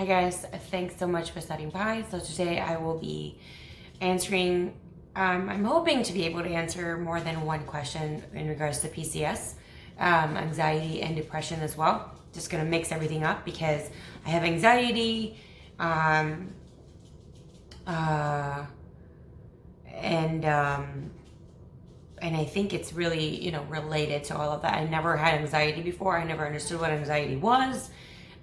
Hi guys, thanks so much for stopping by. So today I will be answering, I'm hoping to be able to answer more than one question in regards to PCS, anxiety and depression as well. Just gonna mix everything up because I have anxiety, um, uh, and I think it's really, related to all of that. I never had anxiety before. I never understood what anxiety was.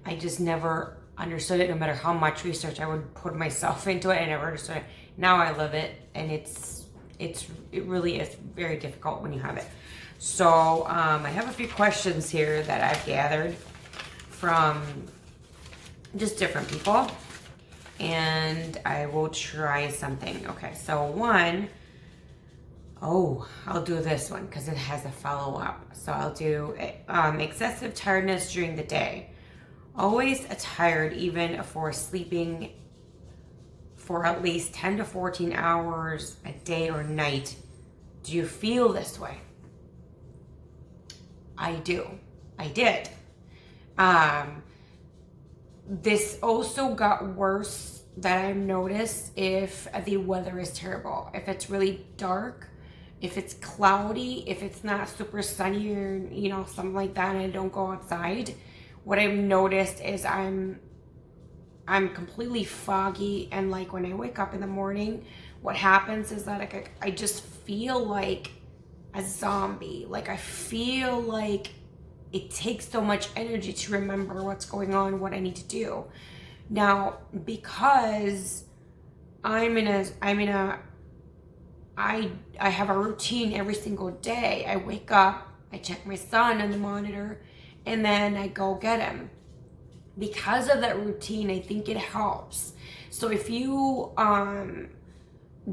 I just never understood it, no matter how much research I would put myself into it. I never understood it. Now I love it, and it really is very difficult when you have it. So I have a few questions here that I've gathered from just different people, and I will try something. Okay, so one. Oh, I'll do this one because it has a follow-up. So I'll do excessive tiredness during the day. Always tired even for sleeping for at least 10 to 14 hours a day or night. Do you feel this way? I do. I did. This also got worse that I've noticed if the weather is terrible. If it's really dark, if it's cloudy, if it's not super sunny or, something like that, and I don't go outside, what I've noticed is I'm completely foggy, and like when I wake up in the morning, what happens is that I just feel like a zombie. Like I feel like it takes so much energy to remember what's going on, what I need to do. Now, because I have a routine every single day. I wake up, I check my son on the monitor, and then I go get him. Because of that routine, I think it helps. So if you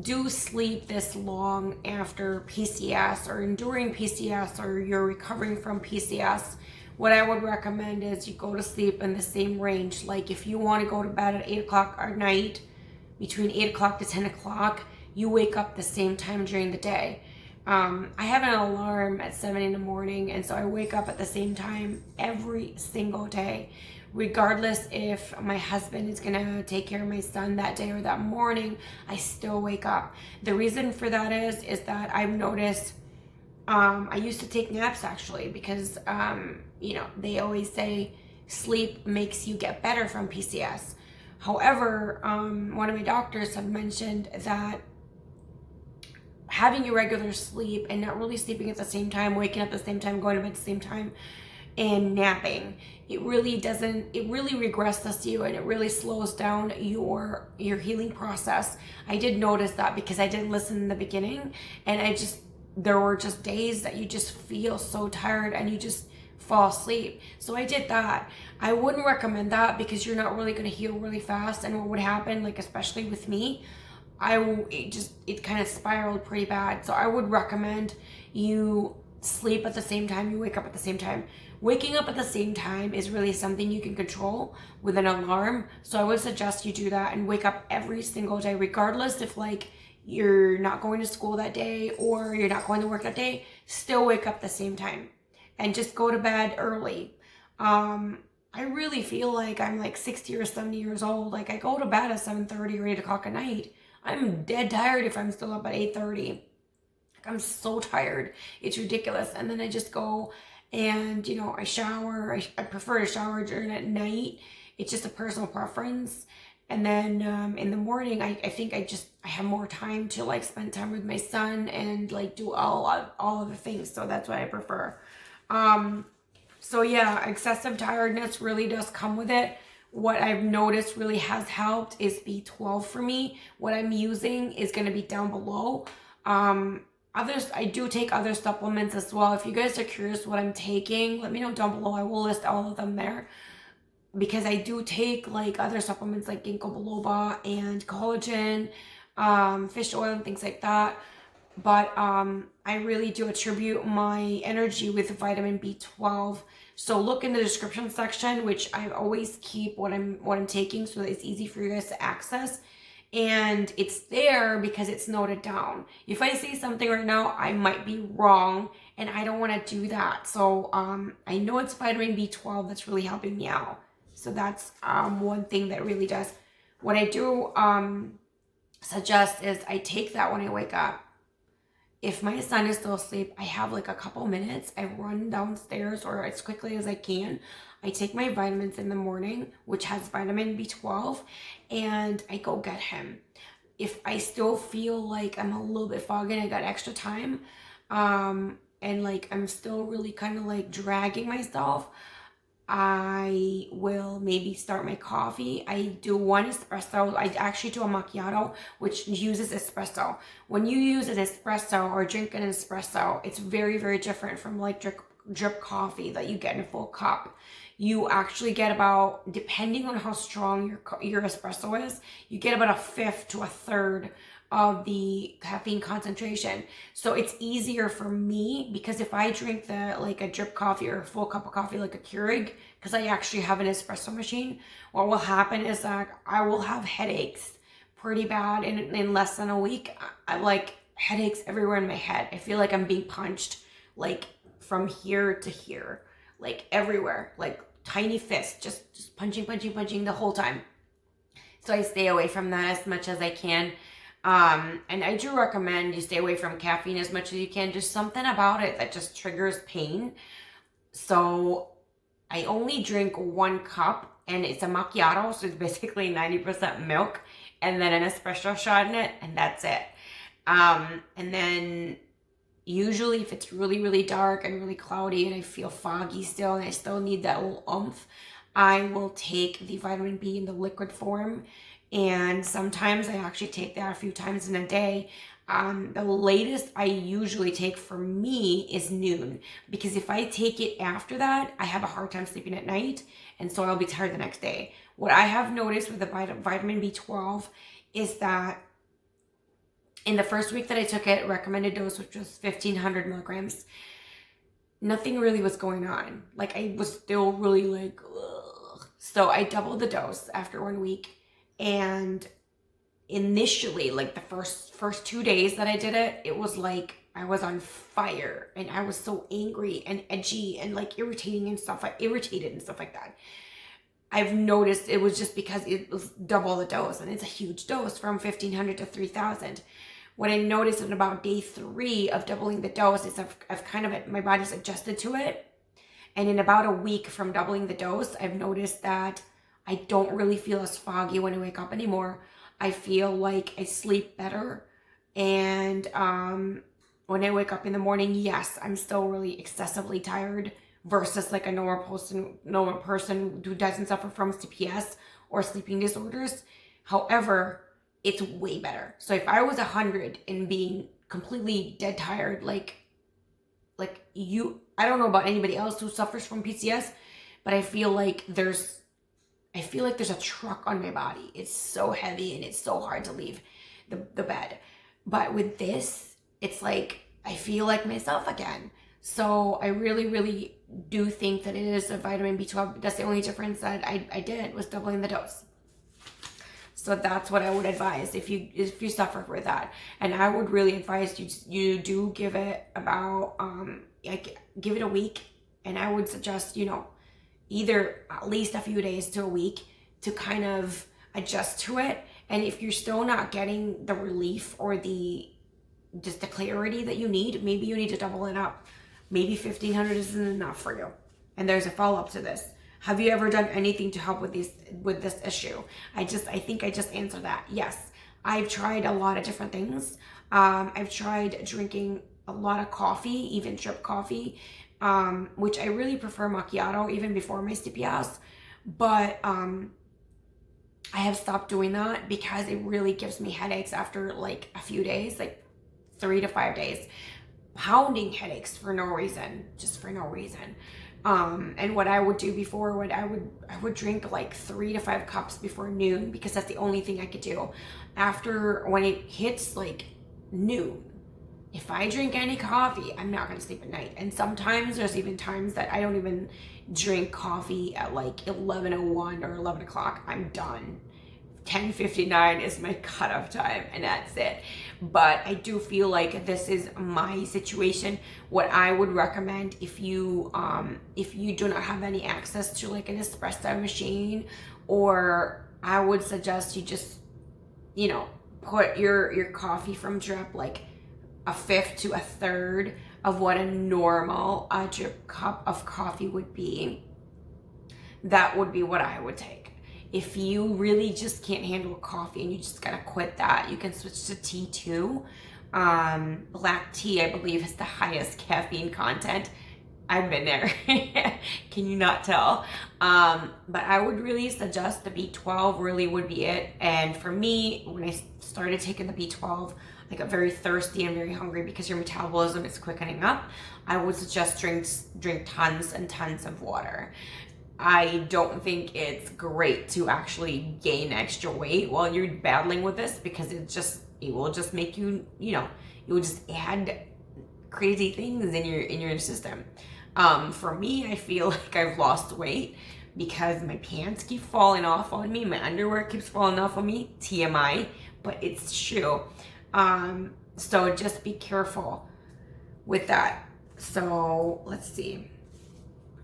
do sleep this long after PCS or enduring PCS, or you're recovering from PCS, what I would recommend is you go to sleep in the same range. Like if you want to go to bed at 8 o'clock at night, between 8 o'clock to 10 o'clock, you wake up the same time during the day. I have an alarm at 7 in the morning, and so I wake up at the same time every single day. Regardless if my husband is gonna take care of my son that day or that morning, I still wake up. The reason for that is that I've noticed, I used to take naps actually because, they always say sleep makes you get better from PCS. However, one of my doctors have mentioned that having irregular sleep and not really sleeping at the same time, waking up at the same time, going to bed at the same time, and napping, it really regresses you, and it really slows down your healing process. I did notice that because I didn't listen in the beginning, and there were just days that you just feel so tired and you just fall asleep. So I did that. I wouldn't recommend that because you're not really going to heal really fast, and what would happen, like especially with me, it kind of spiraled pretty bad. So I would recommend you sleep at the same time, you wake up at the same time. Waking up at the same time is really something you can control with an alarm. So I would suggest you do that and wake up every single day, regardless if like you're not going to school that day or you're not going to work that day, still wake up at the same time and just go to bed early. I really feel like I'm like 60 or 70 years old. Like I go to bed at 7:30 or 8 o'clock at night. I'm dead tired if I'm still up at 8:30. Like I'm so tired. It's ridiculous. And then I just go and, I shower. I prefer to shower during at night. It's just a personal preference. And then in the morning, I think I have more time to like spend time with my son and like do all of the things. So that's what I prefer. So yeah, excessive tiredness really does come with it. What I've noticed really has helped is B12 for me. What I'm using is going to be down below. I do take other supplements as well. If you guys are curious what I'm taking, let me know down below. I will list all of them there, because I do take like other supplements like ginkgo biloba and collagen, fish oil and things like that. But I really do attribute my energy with vitamin B12. So look in the description section, which I always keep what I'm taking, so that it's easy for you guys to access. And it's there because it's noted down. If I say something right now, I might be wrong, and I don't want to do that. So I know it's vitamin B12 that's really helping me out. So that's one thing that really does. What I do suggest is I take that when I wake up. If my son is still asleep, I have like a couple minutes. I run downstairs or as quickly as I can. I take my vitamins in the morning, which has vitamin B12, and I go get him. If I still feel like I'm a little bit foggy and I got extra time, and like I'm still really kind of like dragging myself, I will maybe start my coffee. I do one espresso. I actually do a macchiato, which uses espresso. When you use an espresso or drink an espresso, it's very, very different from like drip coffee that you get in a full cup. You actually get about, depending on how strong your espresso is, you get about a fifth to a third of the caffeine concentration. So it's easier for me because if I drink like a drip coffee or a full cup of coffee like a Keurig, because I actually have an espresso machine, what will happen is that I will have headaches pretty bad in less than a week. I like headaches everywhere in my head. I feel like I'm being punched like from here to here, like everywhere, like tiny fists, just punching the whole time. So I stay away from that as much as I can. And I do recommend you stay away from caffeine as much as you can. Just something about it that just triggers pain. So I only drink 1 cup and it's a macchiato. So it's basically 90% milk and then an espresso shot in it. And that's it. And then usually if it's really, really dark and really cloudy and I feel foggy still and I still need that little oomph, I will take the vitamin B in the liquid form. And sometimes I actually take that a few times in a day. The latest I usually take for me is noon, because if I take it after that, I have a hard time sleeping at night, and so I'll be tired the next day. What I have noticed with the vitamin B12 is that in the first week that I took it, recommended dose, which was 1,500 milligrams, nothing really was going on. Like I was still really like, ugh. So I doubled the dose after 1 week. And initially, like the first 2 days that I did it, it was like I was on fire and I was so angry and edgy and like irritated and stuff like that. I've noticed it was just because it was double the dose, and it's a huge dose from 1,500 to 3,000. What I noticed in about day 3 of doubling the dose is I've kind of, my body's adjusted to it. And in about a week from doubling the dose, I've noticed that I don't really feel as foggy when I wake up anymore. I feel like I sleep better. And when I wake up in the morning, yes, I'm still really excessively tired versus like a normal person who doesn't suffer from CPS or sleeping disorders. However, it's way better. So if I was 100 and being completely dead tired, like you, I don't know about anybody else who suffers from PCS, but I feel like there's a truck on my body. It's so heavy and it's so hard to leave the bed. But with this, it's like I feel like myself again. So I really, really do think that it is a vitamin B12. That's the only difference that I did was doubling the dose. So that's what I would advise if you suffer with that. And I would really advise you do give it about give it a week, and I would suggest either at least a few days to a week to kind of adjust to it. And if you're still not getting the relief or just the clarity that you need, maybe you need to double it up. Maybe 1,500 isn't enough for you. And there's a follow-up to this. Have you ever done anything to help with this issue? I think I just answered that. Yes, I've tried a lot of different things. I've tried drinking a lot of coffee, even drip coffee, which I really prefer macchiato even before my CPS. But I have stopped doing that because it really gives me headaches after like a few days, like 3 to 5 days. Pounding headaches for no reason, just for no reason. And what I would do before, I would drink like 3 to 5 cups before noon, because that's the only thing I could do. After, when it hits like noon, if I drink any coffee, I'm not going to sleep at night. And sometimes there's even times that I don't even drink coffee at like 11:01 or 11 o'clock. I'm done. 10:59 is my cutoff time, and that's it. But I do feel like this is my situation. What I would recommend, if you do not have any access to like an espresso machine, or I would suggest you just, you know, put your coffee from drip like a fifth to a third of what a normal drip cup of coffee would be. That would be what I would take. If you really just can't handle coffee and you just gotta quit that, you can switch to tea too. Black tea, I believe, has the highest caffeine content. I've been there. Can you not tell? But I would really suggest the B12 really would be it. And for me, when I started taking the B12, I got very thirsty and very hungry because your metabolism is quickening up. I would suggest drink tons and tons of water. I don't think it's great to actually gain extra weight while you're battling with this, because it will just make you, you know, it will just add crazy things in your system. For me, I feel like I've lost weight because my pants keep falling off on me, my underwear keeps falling off on me, TMI, but it's true. So just be careful with that. So let's see.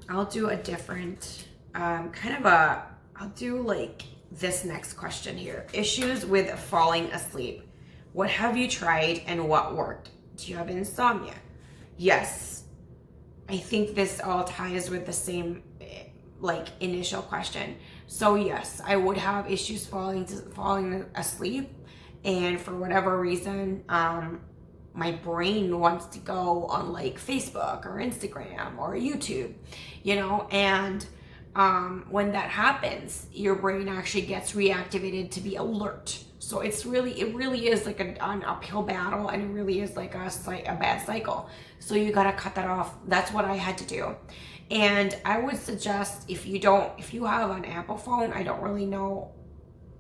I'll do a different, I'll do like this next question here. Issues with falling asleep. What have you tried and what worked? Do you have insomnia? Yes. I think this all ties with the same like initial question. So yes, I would have issues falling asleep, and for whatever reason, my brain wants to go on like Facebook or Instagram or YouTube, you know, and when that happens, your brain actually gets reactivated to be alert. So it really is like an uphill battle, and it really is like a bad cycle. So you gotta cut that off. That's what I had to do. And I would suggest, if you have an Apple phone, I don't really know,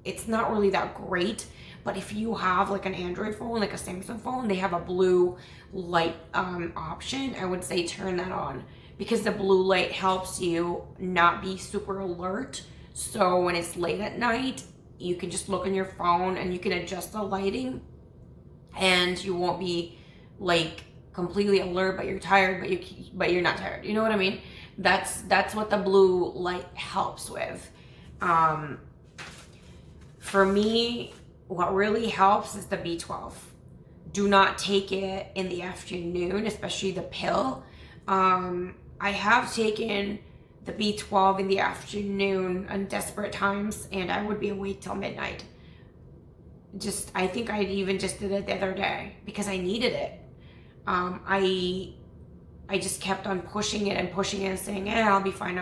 it's not really that great. But if you have like an Android phone, like a Samsung phone, they have a blue light option. I would say turn that on, because the blue light helps you not be super alert. So when it's late at night, you can just look on your phone and you can adjust the lighting, and you won't be like completely alert, but you're tired, but you're not tired. You know what I mean? That's what the blue light helps with. For me, what really helps is the B12. Do not take it in the afternoon, especially the pill. I have taken the B12 in the afternoon on desperate times, and I would be awake till midnight. I think I even just did it the other day because I needed it. I just kept on pushing it and saying, I'll be fine,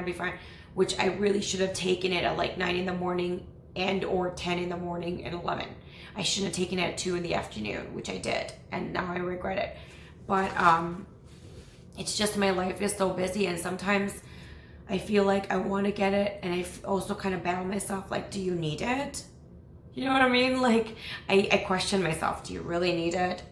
which I really should have taken it at like 9 in the morning and or 10 in the morning and 11. I shouldn't have taken it at 2 in the afternoon, which I did, and now I regret it. But it's just my life is so busy, and sometimes I feel like I want to get it, and I also kind of battle myself, like, do you need it? You know what I mean? Like, I question myself, do you really need it?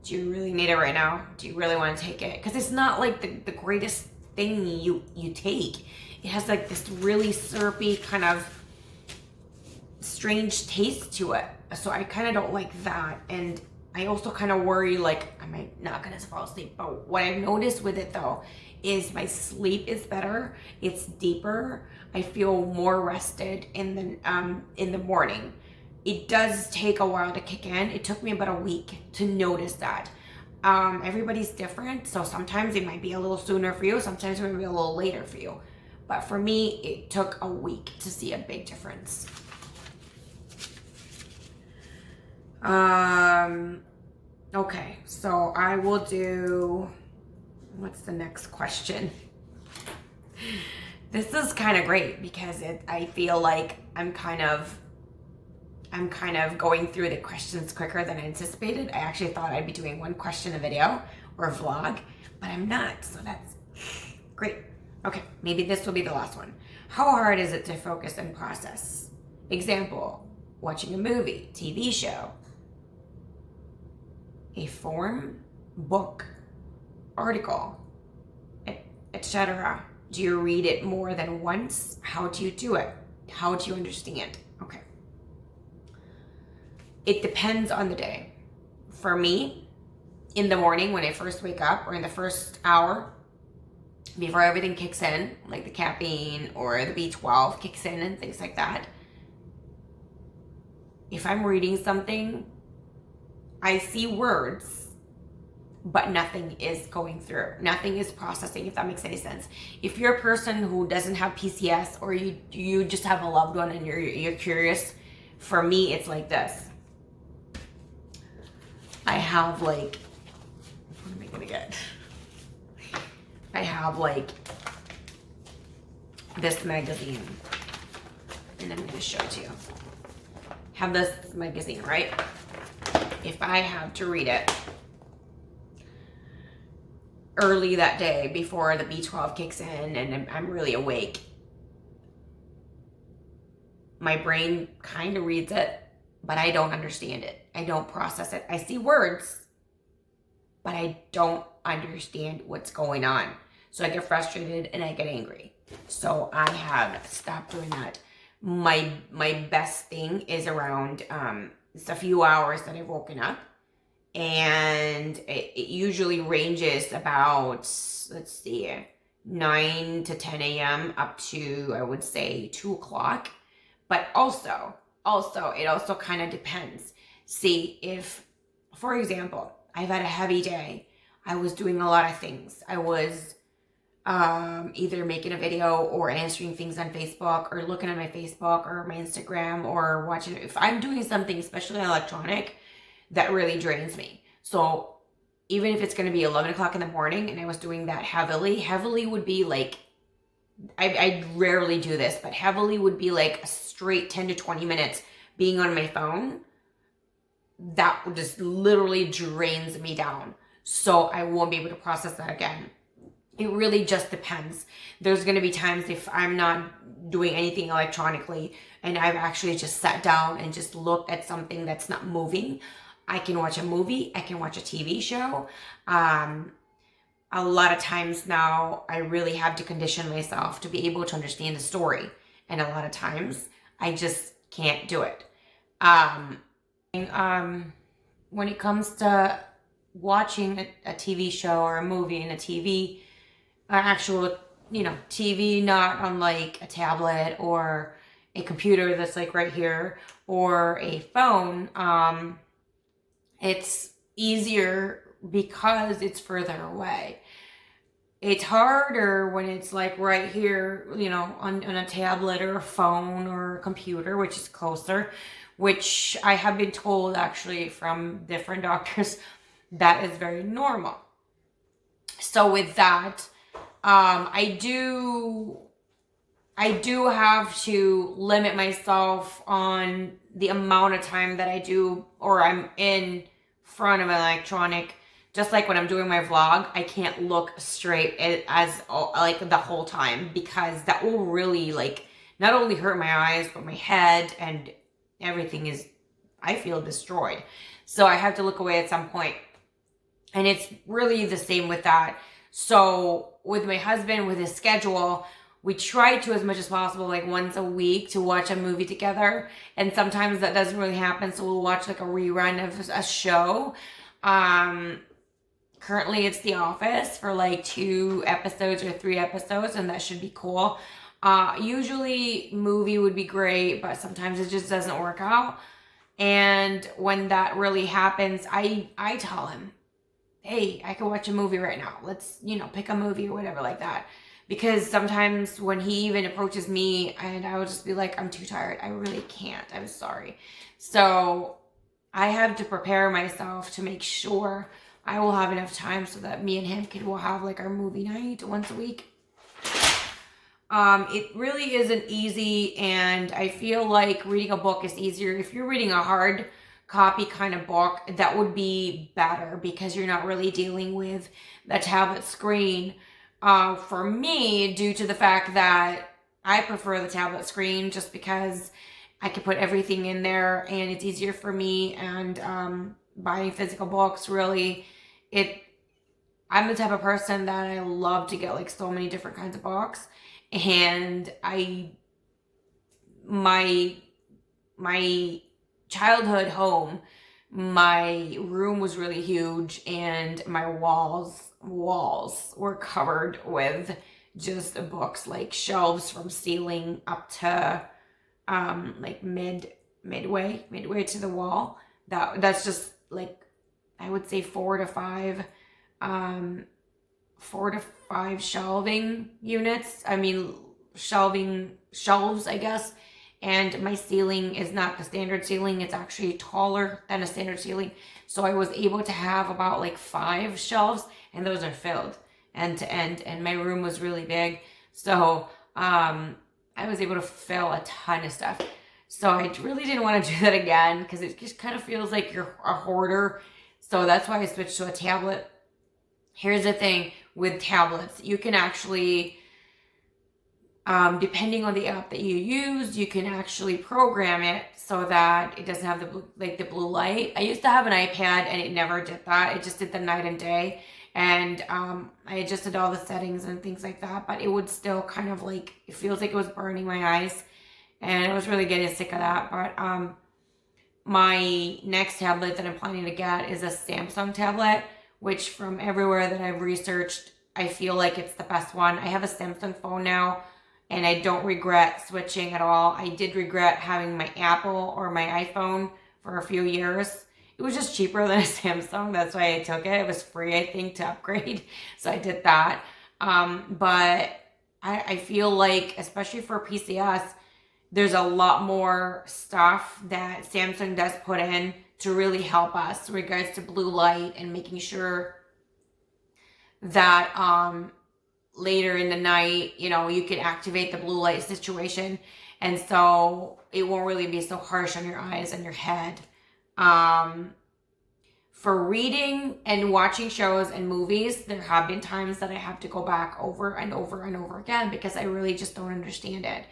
Do you really need it right now? Do you really want to take it? Because it's not like the greatest thing you take. It has like this really syrupy kind of strange taste to it. So I kind of don't like that. And I also kind of worry, like, am I not going to fall asleep? But what I've noticed with it though is my sleep is better. It's deeper. I feel more rested in the morning. It does take a while to kick in. It took me about a week to notice that. Everybody's different. So sometimes it might be a little sooner for you. Sometimes it might be a little later for you. But for me, it took a week to see a big difference. Okay, so I will do, what's the next question? This is kind of great because I feel like I'm kind of going through the questions quicker than I anticipated. I actually thought I'd be doing one question a video or a vlog, but I'm not, so that's great. Okay, maybe this will be the last one. How hard is it to focus and process? Example, watching a movie, TV show, a form, book, article, etc. Do you read it more than once? How do you do it? How do you understand? Okay. it depends on the day. For me, in the morning when I first wake up, or in the first hour before everything kicks in, like the caffeine or the B12 kicks in and things like that, if I'm reading something, I see words, but nothing is going through. Nothing is processing, if that makes any sense. If you're a person who doesn't have PCS, or you just have a loved one and you're curious, for me, it's like this. I have like, what am I gonna get? I have like this magazine, and I'm gonna show it to you. Have this magazine, right? If I have to read it early that day before the B12 kicks in and I'm really awake, my brain kind of reads it, but I don't understand it. I don't process it. I see words, but I don't understand what's going on. So I get frustrated and I get angry. So I have stopped doing that. My best thing is around, it's a few hours that I've woken up, and it usually ranges about, let's see, 9 to 10 a.m. up to, I would say, 2 o'clock. But also, it also kind of depends. See, if, for example, I've had a heavy day, I was doing a lot of things. I was either making a video or answering things on Facebook or looking at my Facebook or my Instagram or watching. If I'm doing something, especially electronic, that really drains me. So even if it's going to be 11 o'clock in the morning and I was doing that heavily would be like, I rarely do this, but heavily would be like a straight 10 to 20 minutes being on my phone. That just literally drains me down. So I won't be able to process that again. It really just depends. There's going to be times if I'm not doing anything electronically and I've actually just sat down and just looked at something that's not moving. I can watch a movie. I can watch a TV show. A lot of times now I really have to condition myself to be able to understand the story. And a lot of times I just can't do it. When it comes to watching a TV show or a movie and a TV, actual, TV, not on like a tablet or a computer that's like right here or a phone, it's easier because it's further away. It's harder when it's like right here, on a tablet or a phone or a computer, which is closer, which I have been told actually from different doctors that is very normal. So with that, I do have to limit myself on the amount of time that I do, or I'm in front of an electronic. Just like when I'm doing my vlog, I can't look straight as like the whole time, because that will really like not only hurt my eyes, but my head, and everything is, I feel, destroyed. So I have to look away at some point. And it's really the same with that. So with my husband, with his schedule, we try to, as much as possible, like once a week, to watch a movie together. And sometimes that doesn't really happen. So we'll watch like a rerun of a show. Currently it's The Office for like 2 episodes or 3 episodes, and that should be cool. Usually movie would be great, but sometimes it just doesn't work out. And when that really happens, I tell him, hey, I can watch a movie right now. Let's, pick a movie or whatever like that. Because sometimes when he even approaches me, and I will just be like, I'm too tired. I really can't. I'm sorry. So I have to prepare myself to make sure I will have enough time so that me and him will have like our movie night once a week. It really isn't easy, and I feel like reading a book is easier. If you're reading a hard copy kind of book, that would be better because you're not really dealing with the tablet screen. For me, due to the fact that I prefer the tablet screen just because I can put everything in there and it's easier for me, and buying physical books, really, I'm the type of person that I love to get like so many different kinds of books, and my childhood home, my room was really huge, and my walls were covered with just books, like shelves from ceiling up to like midway to the wall. That's just like, I would say um 4 to 5 shelving units. I mean, shelves, I guess. And my ceiling is not the standard ceiling. It's actually taller than a standard ceiling. So I was able to have about like 5 shelves, and those are filled end to end. And my room was really big. So I was able to fill a ton of stuff. So I really didn't want to do that again, because it just kind of feels like you're a hoarder. So that's why I switched to a tablet. Here's the thing with tablets. You can actually, depending on the app that you use, you can actually program it so that it doesn't have the blue light. I used to have an iPad and it never did that. It just did the night and day. And I adjusted all the settings and things like that, but it would still kind of like, it feels like it was burning my eyes. And I was really getting sick of that. But my next tablet that I'm planning to get is a Samsung tablet, which from everywhere that I've researched, I feel like it's the best one. I have a Samsung phone now, and I don't regret switching at all. I did regret having my Apple or my iPhone for a few years. It was just cheaper than a Samsung. That's why I took it. It was free, I think, to upgrade. So I did that. But I feel like, especially for PCS, there's a lot more stuff that Samsung does put in to really help us in regards to blue light, and making sure that later in the night, you can activate the blue light situation. And so it won't really be so harsh on your eyes and your head. For reading and watching shows and movies, there have been times that I have to go back over and over and over again, because I really just don't understand it.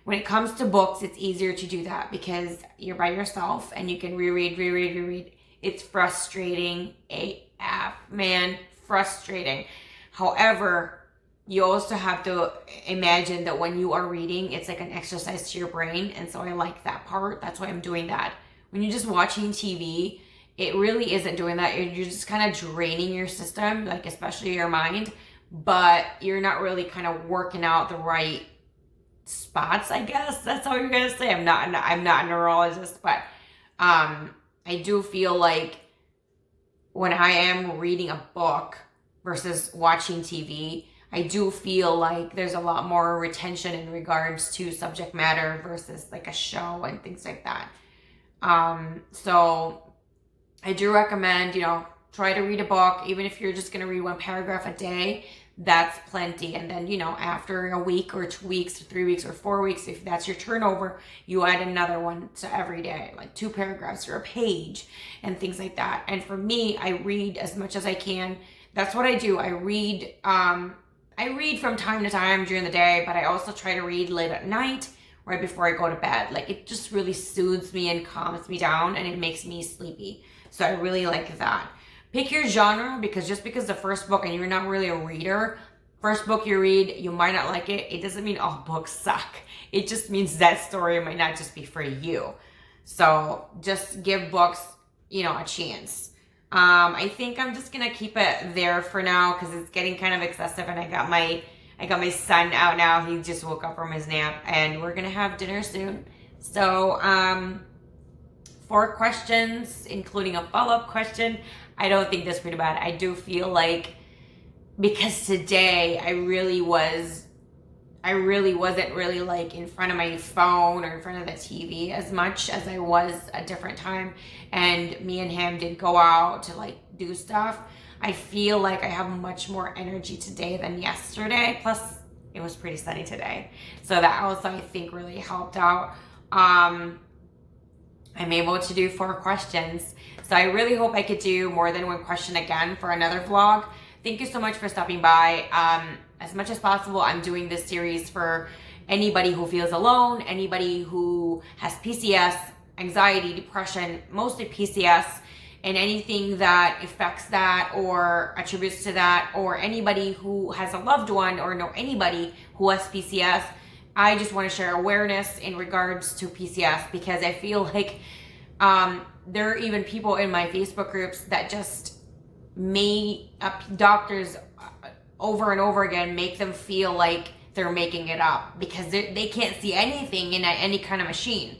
When it comes to books, it's easier to do that because you're by yourself and you can reread. It's frustrating AF, man, frustrating. However, you also have to imagine that when you are reading, it's like an exercise to your brain. And so I like that part. That's why I'm doing that. When you're just watching TV, it really isn't doing that. You're just kind of draining your system, like especially your mind, but you're not really kind of working out the right spots, I guess. That's all you're gonna say. I'm not a neurologist, but I do feel like when I am reading a book versus watching TV, I do feel like there's a lot more retention in regards to subject matter versus like a show and things like that. So I do recommend, try to read a book, even if you're just gonna read 1 paragraph a day. That's plenty. And then, after a week or 2 weeks or 3 weeks or 4 weeks, if that's your turnover, you add another one to every day, like 2 paragraphs or a page and things like that. And for me, I read as much as I can. That's what I do. I read from time to time during the day, but I also try to read late at night, right before I go to bed. Like, it just really soothes me and calms me down, and it makes me sleepy. So I really like that. Pick your genre, because just because the first book and you're not really a reader, first book you read, you might not like it. It doesn't mean all books suck. It just means that story might not just be for you. So just give books, a chance. I think I'm just gonna keep it there for now because it's getting kind of excessive, and I got my son out now. He just woke up from his nap, and we're gonna have dinner soon. So 4 questions, including a follow-up question. I don't think that's pretty bad. I do feel like, because today I really wasn't really like in front of my phone or in front of the TV as much as I was a different time. And me and him did go out to like do stuff. I feel like I have much more energy today than yesterday. Plus, it was pretty sunny today. So that also, I think, really helped out. I'm able to do 4 questions. So I really hope I could do more than 1 question again for another vlog. Thank you so much for stopping by. As much as possible, I'm doing this series for anybody who feels alone, anybody who has PCS, anxiety, depression, mostly PCS, and anything that affects that or attributes to that, or anybody who has a loved one or know anybody who has PCS. I just want to share awareness in regards to PCS, because I feel like There are even people in my Facebook groups that just make up doctors over and over again, make them feel like they're making it up because they can't see anything in any kind of machine,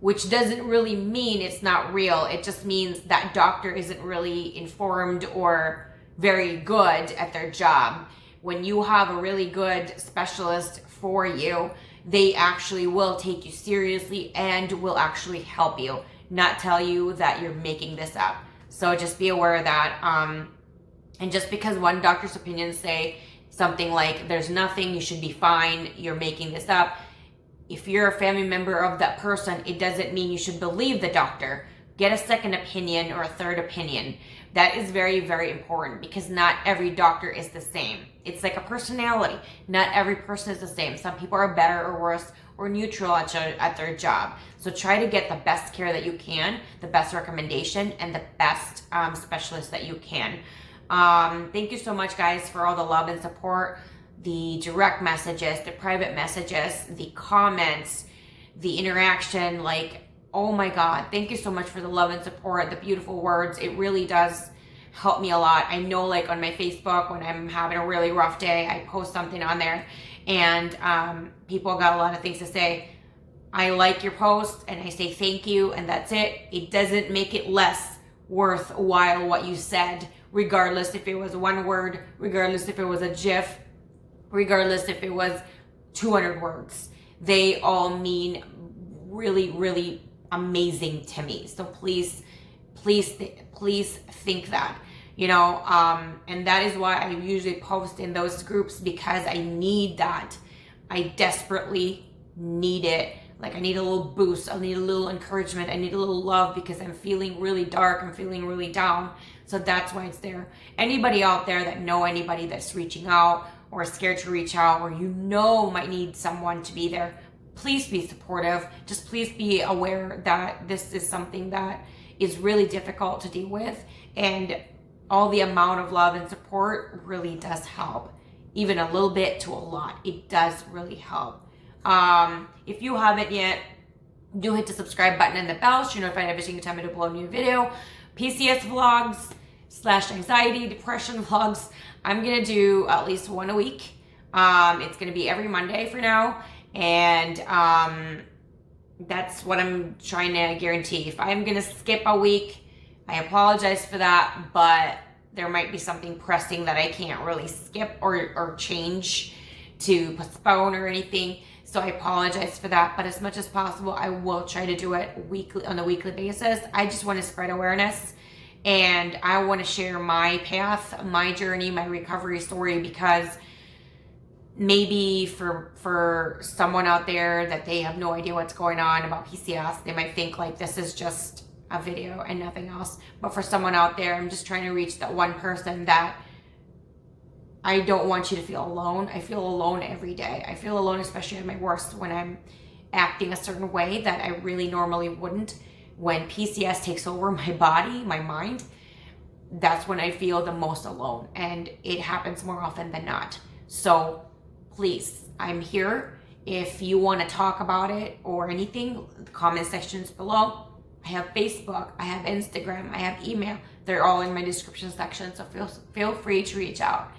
which doesn't really mean it's not real. It just means that doctor isn't really informed or very good at their job. When you have a really good specialist for you, they actually will take you seriously and will actually help you, not tell you that you're making this up. So just be aware of that. And just because one doctor's opinions say something like, there's nothing, you should be fine, you're making this up. If you're a family member of that person, it doesn't mean you should believe the doctor. Get a second opinion or a third opinion. That is very, very important because not every doctor is the same. It's like a personality. Not every person is the same. Some people are better or worse or neutral at their job. So try to get the best care that you can, the best recommendation, and the best specialist that you can. Thank you so much, guys, for all the love and support, the direct messages, the private messages, the comments, the interaction. Like, oh my God, thank you so much for the love and support, the beautiful words. It really does help me a lot. I know, like, on my Facebook, when I'm having a really rough day, I post something on there and people got a lot of things to say. I like your post and I say thank you, and that's it. It doesn't make it less worthwhile what you said, regardless if it was one word, regardless if it was a GIF, regardless if it was 200 words. They all mean really, really amazing to me. So please think that, and that is why I usually post in those groups, because I need that. I desperately need it. Like, I need a little boost. I need a little encouragement. I need a little love because I'm feeling really dark. I'm feeling really down. So that's why it's there. Anybody out there that know anybody that's reaching out or scared to reach out, or might need someone to be there, please be supportive. Just please be aware that this is something that is really difficult to deal with, and all the amount of love and support really does help. Even a little bit to a lot, it does really help. If you haven't yet, do hit the subscribe button and the bell so you're notified every single time I upload a new video. PCS vlogs / anxiety, depression vlogs, I'm gonna do at least one a week. It's gonna be every Monday for now, and that's what I'm trying to guarantee. If I'm gonna skip a week, I apologize for that, but there might be something pressing that I can't really skip or change to postpone or anything. So I apologize for that, but as much as possible, I will try to do it on a weekly basis. I just want to spread awareness, and I want to share my path, my journey, my recovery story, because maybe for someone out there that they have no idea what's going on about PCS, they might think like this is just a video and nothing else. But for someone out there, I'm just trying to reach that one person that I don't want you to feel alone. I feel alone every day. I feel alone, especially at my worst, when I'm acting a certain way that I really normally wouldn't. When PCS takes over my body, my mind, that's when I feel the most alone. And it happens more often than not. So please, I'm here. If you want to talk about it or anything, the comment section's below. I have Facebook, I have Instagram, I have email. They're all in my description section, so feel free to reach out.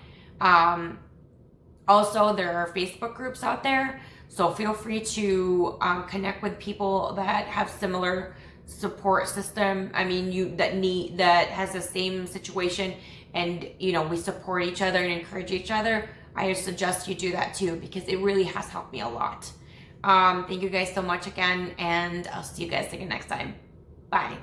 Also, there are Facebook groups out there, so feel free to connect with people that have similar support system. I mean, that has the same situation, and we support each other and encourage each other. I suggest you do that too, because it really has helped me a lot. Thank you guys so much again, and I'll see you guys again next time. Bye.